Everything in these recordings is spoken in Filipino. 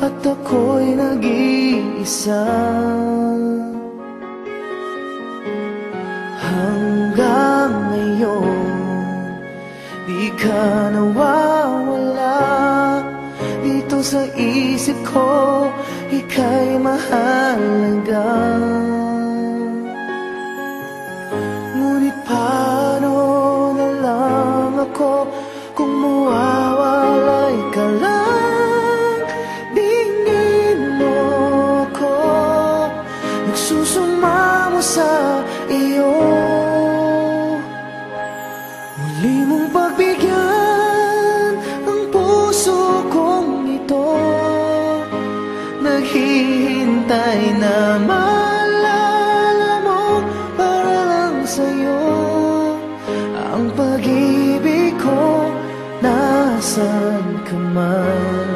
at ako'y nag-iisa. Hanggang ngayon di ka nawawala dito sa isip ko, ika'y mahalaga. Ngunit paano na lang ako kung mawawalay ka lang? Dingin mo ko, nagsusumamo sa iyo. Muli mong pagbigyan ang puso kong ito, naghihintay na maalala mo para lang sa'yo. Ang pag-ibig ko, nasan ka man,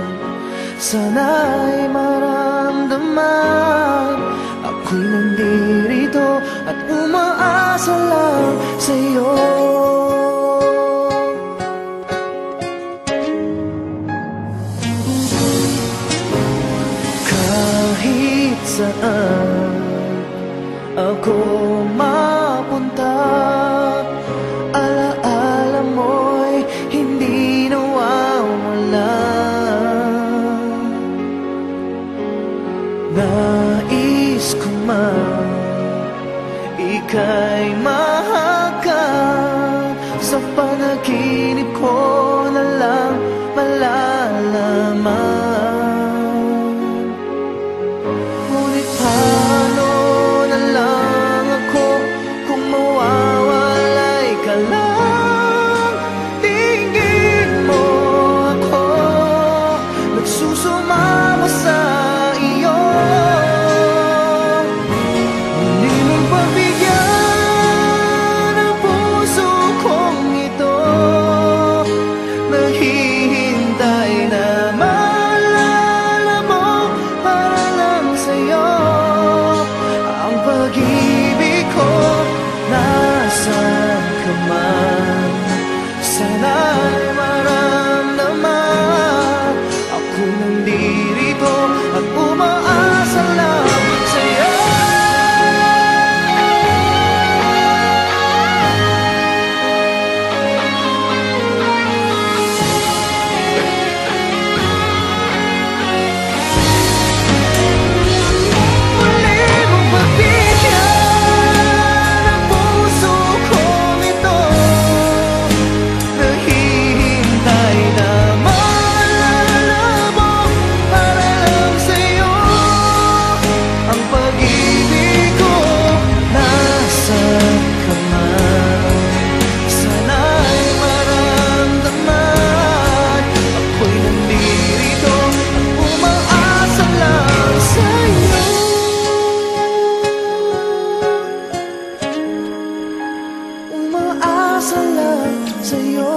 sana'y maramdaman. Ako'y nandirito at umaasa lang sa'yo. Kahit saan ako mapunta, alaala mo'y hindi nawawala. Nais ko man ika'y mahagkan, sa panaginip ko na lang malalaman. Ngunit paano na lang ako kung mawawalay ka lang? Tingin mo ako, nagsusumama sa iyo. Muli mong pagbigyan ang puso kong ito, naghihintay na maalala mo para lang sa'yo. Ang pag-ibig ko, nasan ka man, sana'y maramdaman. Ako'y nandirito at umaasa lang sa'yo. Muli mong pagbigyan ang puso kong ito, naghihintay na maalala mo para lang sa'yo. Ang pag-ibig ko, nasan ka man, sana'y maramdaman. Ako'y nandirito at umaasa lang sa'yo. Umaasa lang sa'yo.